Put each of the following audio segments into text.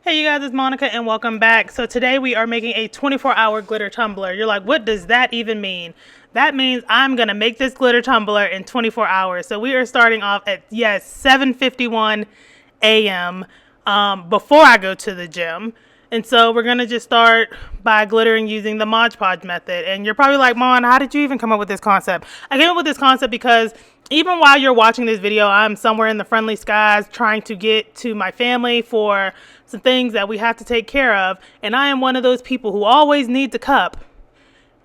Hey you guys, it's Monica and welcome back. So today we are making a 24-hour glitter tumbler. You're like, what does that even mean? That means I'm going to make this glitter tumbler in 24 hours. So we are starting off at, 7:51 a.m. Before I go to the gym. And so we're going to just start by glittering using the Mod Podge method. And you're probably like, Mon, how did you even come up with this concept? I came up with this concept because even while you're watching this video, I'm somewhere in the friendly skies trying to get to my family for some things that we have to take care of. And I am one of those people who always needs a cup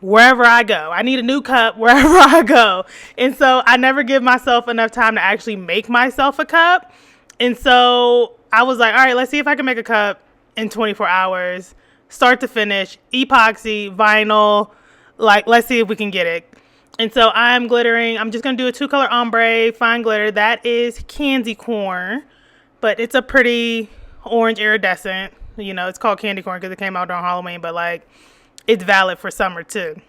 wherever I go. I need a new cup wherever I go. And so I never give myself enough time to actually make myself a cup. And so I was like, all right, let's see if I can make a cup in 24 hours, start to finish, epoxy, vinyl, like, let's see if we can get it. And so I'm glittering. I'm just going to do a 2-color ombre, fine glitter. That is candy corn, but it's a pretty orange iridescent. You know, it's called candy corn because it came out during Halloween, but like, it's valid for summer too.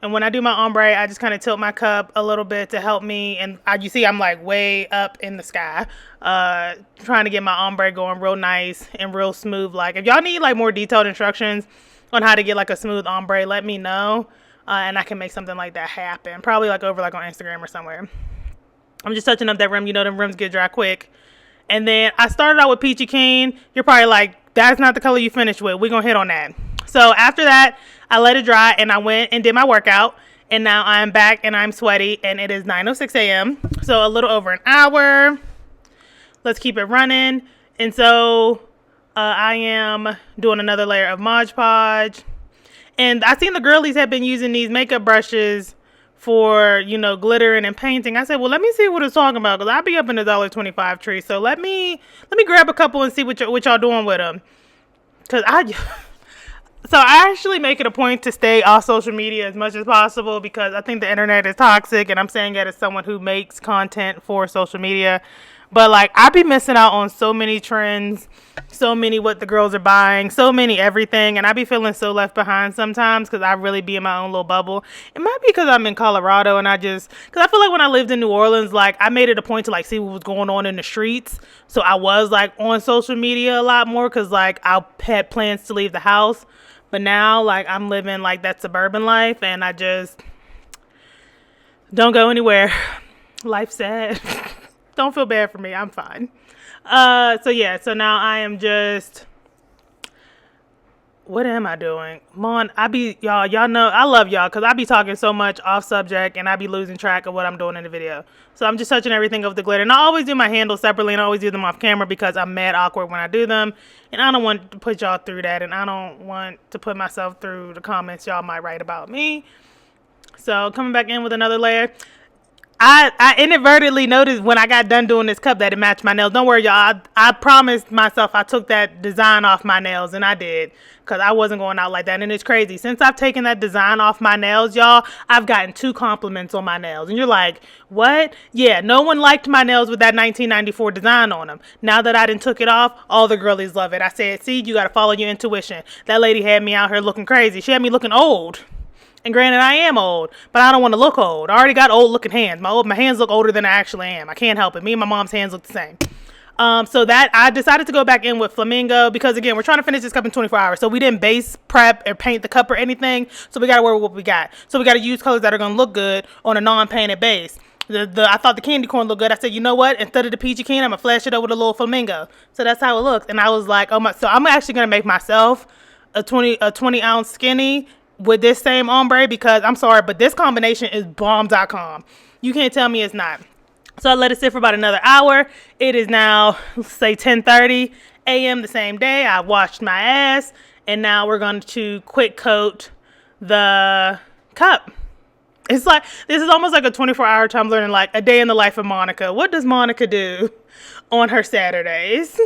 And when I do my ombre, I just kind of tilt my cup a little bit to help me. And you see I'm like way up in the sky, trying to get my ombre going real nice and real smooth. Like, if y'all need like more detailed instructions on how to get like a smooth ombre, let me know. And I can make something like that happen. Probably like over like on Instagram or somewhere. I'm just touching up that rim. You know, them rims get dry quick. And then I started out with Peachy Keen. You're probably like, that's not the color you finished with. We're going to hit on that. So after that, I let it dry and I went and did my workout. And now I'm back and I'm sweaty and it is 9:06 a.m. So a little over an hour. Let's keep it running. And so I am doing another layer of Mod Podge. And I seen the girlies have been using these makeup brushes for, you know, glittering and painting. I said, well, let me see what it's talking about because I'll be up in the $1.25 tree. So let me grab a couple and see what y'all doing with them. Because So I actually make it a point to stay off social media as much as possible because I think the internet is toxic, and I'm saying that as someone who makes content for social media. But like, I be missing out on so many trends, so many what the girls are buying, so many everything, and I be feeling so left behind sometimes because I really be in my own little bubble. It might be because I'm in Colorado and because I feel like when I lived in New Orleans, like I made it a point to like see what was going on in the streets. So I was like on social media a lot more because like I had plans to leave the house. But now, like, I'm living, like, that suburban life, and I just don't go anywhere. Life's sad. Don't feel bad for me. I'm fine. So now I am just... What am I doing? Y'all know, I love y'all, because I be talking so much off subject, and I be losing track of what I'm doing in the video. So I'm just touching everything with the glitter. And I always do my handles separately, and I always do them off camera, because I'm mad awkward when I do them. And I don't want to put y'all through that, and I don't want to put myself through the comments y'all might write about me. So coming back in with another layer. I inadvertently noticed when I got done doing this cup that it matched my nails. Don't worry, y'all. I promised myself I took that design off my nails, and I did, because I wasn't going out like that. And it's crazy. Since I've taken that design off my nails, y'all, I've gotten 2 compliments on my nails. And you're like, what? Yeah, no one liked my nails with that 1994 design on them. Now that I done took it off, all the girlies love it. I said, see, you got to follow your intuition. That lady had me out here looking crazy. She had me looking old. And granted, I am old, but I don't want to look old. I already got old looking hands. My hands look older than I actually am. I can't help it. Me and my mom's hands look the same. So that I decided to go back in with Flamingo because, again, we're trying to finish this cup in 24 hours. So we didn't base prep or paint the cup or anything. So we got to work with what we got. So we got to use colors that are going to look good on a non-painted base. I thought the candy corn looked good. I said, you know what? Instead of the peachy keen, I'm going to flash it over with a little flamingo. So that's how it looks. And I was like, oh my. So I'm actually going to make myself a 20-ounce skinny with this same ombre because I'm sorry, but this combination is bomb.com. You can't tell me it's not. So I let it sit for about another hour. It is now, let's say 10:30 a.m. the same day. I washed my ass, and now we're going to quick coat the cup. It's like, this is almost like a 24-hour tumbler and like a day in the life of Monica. What does Monica do on her Saturdays?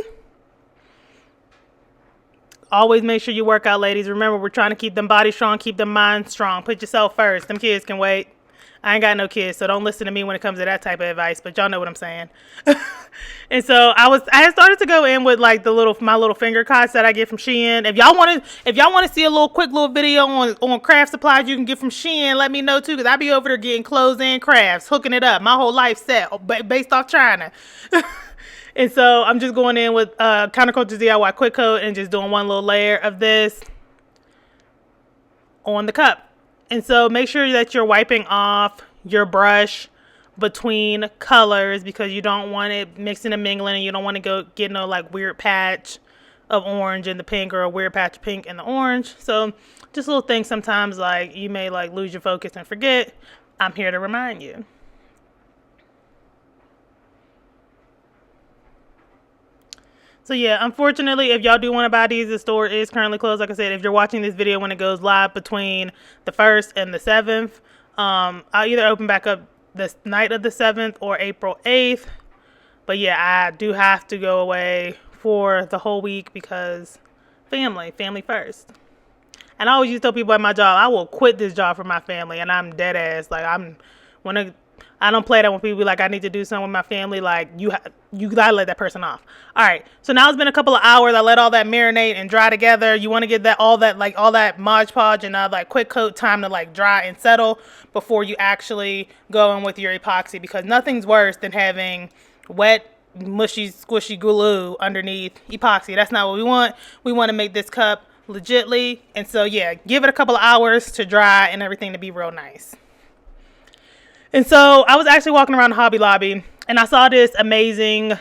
Always make sure you work out, ladies. Remember, we're trying to keep them body strong, keep them mind strong. Put yourself first. Them kids can wait. I ain't got no kids, so don't listen to me when it comes to that type of advice, but y'all know what I'm saying. And so I had started to go in with like my little finger cots that I get from Shein. If y'all want to see a quick little video on craft supplies you can get from Shein, let me know too, because I be over there getting clothes and crafts, hooking it up. My whole life set based off China. And so I'm just going in with Counterculture DIY Quick Coat and just doing one little layer of this on the cup. And so make sure that you're wiping off your brush between colors because you don't want it mixing and mingling, and you don't want to go get no like weird patch of orange in the pink or a weird patch of pink in the orange. So just little things sometimes like you may like lose your focus and forget. I'm here to remind you. So yeah, unfortunately, if y'all do want to buy these, the store is currently closed. Like I said, if you're watching this video when it goes live between the 1st and the 7th, I'll either open back up the night of the 7th or April 8th. But yeah, I do have to go away for the whole week because family first. And I always used to tell people at my job, I will quit this job for my family, and I'm dead ass. Like I don't play that when people be like, I need to do something with my family. Like you gotta let that person off. All right. So now it's been a couple of hours. I let all that marinate and dry together. You want to get all that Mod Podge and like quick coat time to like dry and settle before you actually go in with your epoxy, because nothing's worse than having wet, mushy, squishy glue underneath epoxy. That's not what we want. We want to make this cup legitly. And so yeah, give it a couple of hours to dry and everything to be real nice. And so I was actually walking around Hobby Lobby and I saw this amazing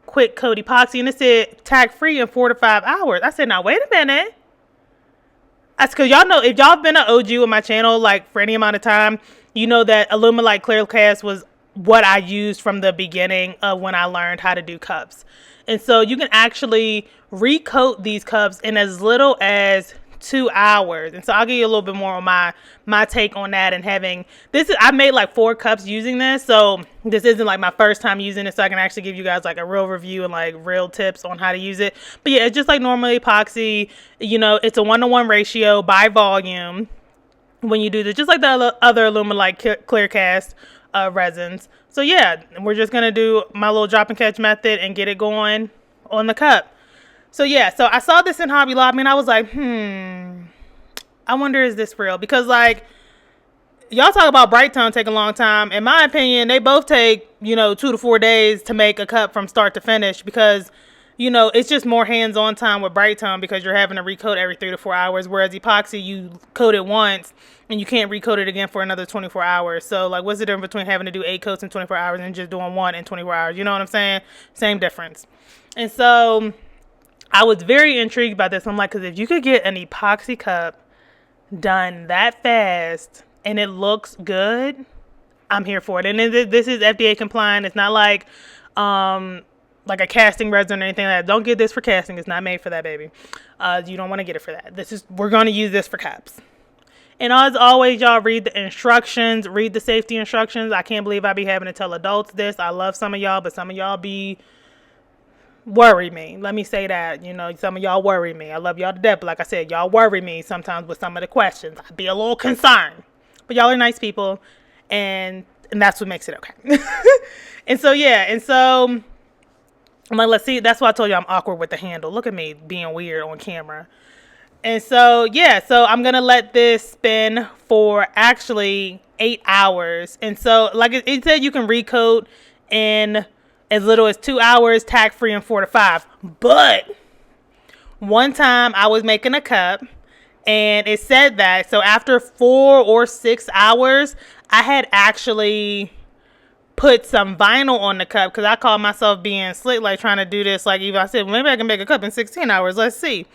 quick coat epoxy and it said tack free in 4 to 5 hours. I said, now wait a minute. That's because y'all know, if y'all been an OG with my channel like for any amount of time, you know that Alumilite Clear Cast was what I used from the beginning of when I learned how to do cups. And so you can actually recoat these cups in as little as 2 hours. And so I'll give you a little bit more on my take on that. And having this, I made like 4 cups using this, so this isn't like my first time using it, so I can actually give you guys like a real review and like real tips on how to use it. But yeah, it's just like normal epoxy, you know, it's a 1-to-1 ratio by volume when you do this, just like the other Alumilite Clear Cast resins. So yeah, we're just gonna do my little drop and catch method and get it going on the cup. So yeah, so I saw this in Hobby Lobby and I was like, I wonder, is this real? Because like, y'all talk about Bright Tone take a long time. In my opinion, they both take, 2 to 4 days to make a cup from start to finish, because, it's just more hands-on time with Bright Tone because you're having to recoat every 3 to 4 hours. Whereas epoxy, you coat it once and you can't recoat it again for another 24 hours. So like, what's the difference between having to do 8 coats in 24 hours and just doing 1 in 24 hours? You know what I'm saying? Same difference. And so I was very intrigued by this. I'm like, because if you could get an epoxy cup done that fast and it looks good, I'm here for it. And this is FDA compliant. It's not like a casting resin or anything like that. Don't get this for casting. It's not made for that, baby. You don't want to get it for that. We're going to use this for cups. And as always, y'all, read the instructions, read the safety instructions. I can't believe I be having to tell adults this. I love some of y'all, but some of y'all worry me. Let me say that. Some of y'all worry me. I love y'all to death, but like I said, y'all worry me sometimes with some of the questions. I'd be a little concerned. But y'all are nice people, and that's what makes it okay. And so I'm like, let's see. That's why I told you I'm awkward with the handle. Look at me being weird on camera. And so so I'm gonna let this spin for actually 8 hours. And so like it said, you can recoat in as little as 2 hours, tack free in 4 to 5. But one time I was making a cup and it said that, so after 4 or 6 hours, I had actually put some vinyl on the cup, because I called myself being slick, like trying to do this. Like, even I said, well, maybe I can make a cup in 16 hours. Let's see.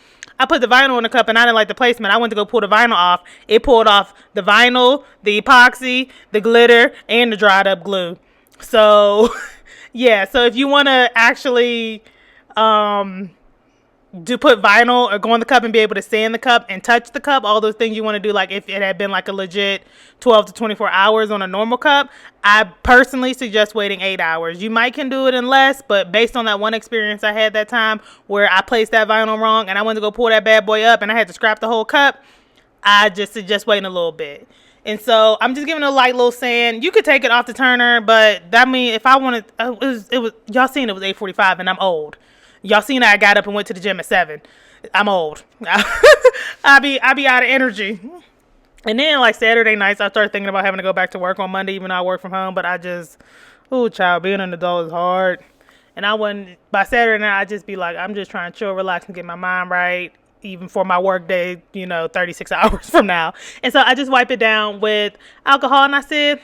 I put the vinyl on the cup and I didn't like the placement. I went to go pull the vinyl off. It pulled off the vinyl, the epoxy, the glitter, and the dried up glue. So yeah, so if you want to actually put vinyl or go on the cup and be able to stand the cup and touch the cup, all those things you want to do, like if it had been like a legit 12 to 24 hours on a normal cup, I personally suggest waiting 8 hours. You might can do it in less, but based on that one experience I had that time where I placed that vinyl wrong and I went to go pull that bad boy up and I had to scrap the whole cup, I just suggest waiting a little bit. And so I'm just giving it a light little sand. You could take it off the turner, but that means if I wanted, it was y'all seen it was 8:45 and I'm old. Y'all seen I got up and went to the gym at 7. I'm old. I be out of energy. And then like Saturday nights, I started thinking about having to go back to work on Monday, even though I work from home. But child, being an adult is hard. And I wouldn't, by Saturday night, I'd just be like, I'm just trying to chill, relax, and get my mind right, even for my work day, 36 hours from now. And so I just wipe it down with alcohol. And I said,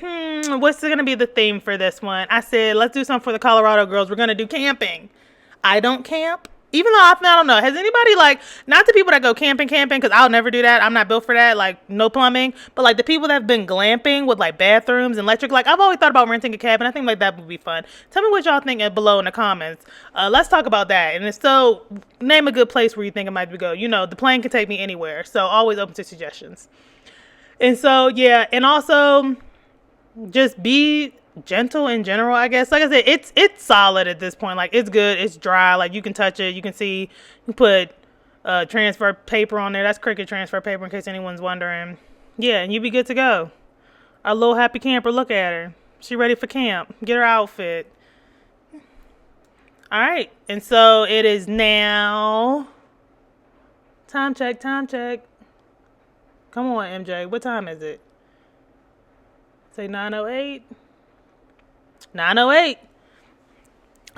what's going to be the theme for this one? I said, let's do something for the Colorado girls. We're going to do camping. I don't camp. Even though I don't know, has anybody, like, not the people that go camping, because I'll never do that. I'm not built for that, like, no plumbing. But, like, the people that have been glamping with, like, bathrooms and electric, like, I've always thought about renting a cabin. I think, like, that would be fun. Tell me what y'all think below in the comments. Let's talk about that. And if so, name a good place where you think it might be go. The plane can take me anywhere. So, always open to suggestions. And so, yeah, and also, just be gentle in general, I guess. Like I said, it's solid at this point. Like, it's good, it's dry, like you can touch it, you can see, you put transfer paper on there. That's Cricut transfer paper, in case anyone's wondering. Yeah, and you be good to go. Our little happy camper, look at her, she ready for camp. Get her outfit. All right, and so it is now time check. Come on, MJ, what time is it? Say 9:08. 9:08.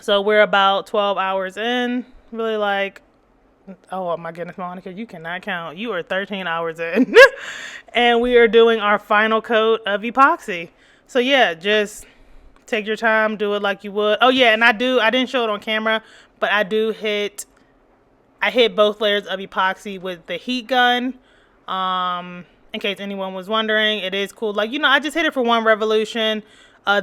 So we're about 12 hours in. Really, like, oh my goodness, Monica, you cannot count. You are 13 hours in. And we are doing our final coat of epoxy. So yeah, just take your time, do it like you would. Oh yeah, and I didn't show it on camera, but I hit both layers of epoxy with the heat gun. In case anyone was wondering, it is cool. Like, I just hit it for one revolution.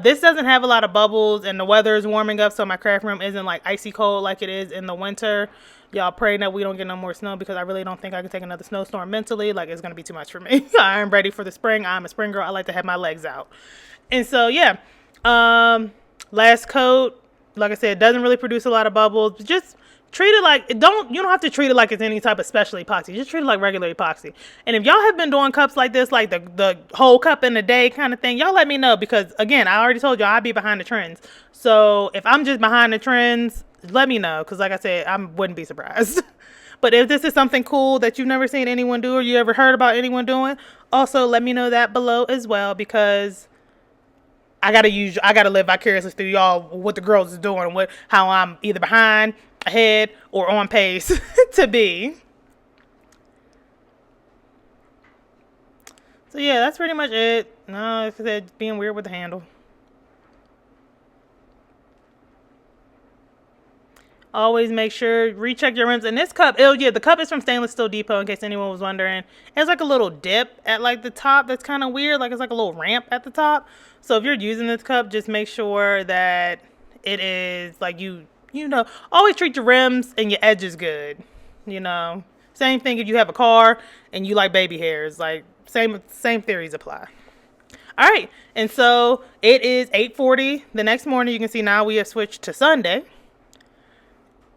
This doesn't have a lot of bubbles, and the weather is warming up, so my craft room isn't like icy cold like it is in the winter. Y'all pray that we don't get no more snow, because I really don't think I can take another snowstorm mentally. Like, it's going to be too much for me. I'm ready for the spring. I'm a spring girl. I like to have my legs out. And so, yeah. Last coat, like I said, doesn't really produce a lot of bubbles. Just treat it like, you don't have to treat it like it's any type of special epoxy. Just treat it like regular epoxy. And if y'all have been doing cups like this, like the whole cup in a day kind of thing, y'all let me know, because again, I already told y'all I'd be behind the trends. So if I'm just behind the trends, let me know, because like I said, I wouldn't be surprised. But if this is something cool that you've never seen anyone do, or you ever heard about anyone doing, also let me know that below as well, because I gotta live vicariously through y'all what the girls is doing, how I'm either behind, ahead, or on pace to be. So yeah, that's pretty much it. No, like I said, being weird with the handle. Always make sure, recheck your rims. And this cup, the cup is from Stainless Steel Depot, in case anyone was wondering. It has like a little dip at like the top that's kind of weird. Like, it's like a little ramp at the top. So if you're using this cup, just make sure that it is like, always treat your rims and your edges good. Same thing if you have a car and you like baby hairs. Like, same theories apply. All right, and so it is 8:40 the next morning. You can see now we have switched to Sunday.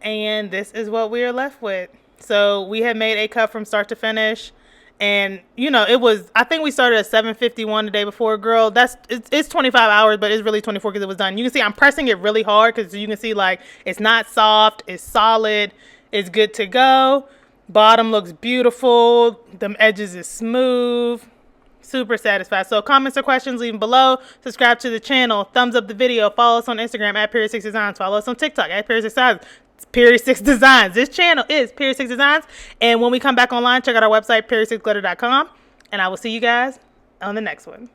And this is what we are left with. So we had made a cup from start to finish. And, I think we started at 7:51 the day before. Girl, it's 25 hours, but it's really 24 because it was done. You can see I'm pressing it really hard, because you can see, like, it's not soft, it's solid, it's good to go. Bottom looks beautiful. The edges is smooth. Super satisfied. So comments or questions, leave them below. Subscribe to the channel. Thumbs up the video. Follow us on Instagram at Period 6 Designs. Follow us on TikTok at Period 6 Designs. Period 6 Designs. This channel is Period 6 Designs. And when we come back online, check out our website, period6glitter.com. And I will see you guys on the next one.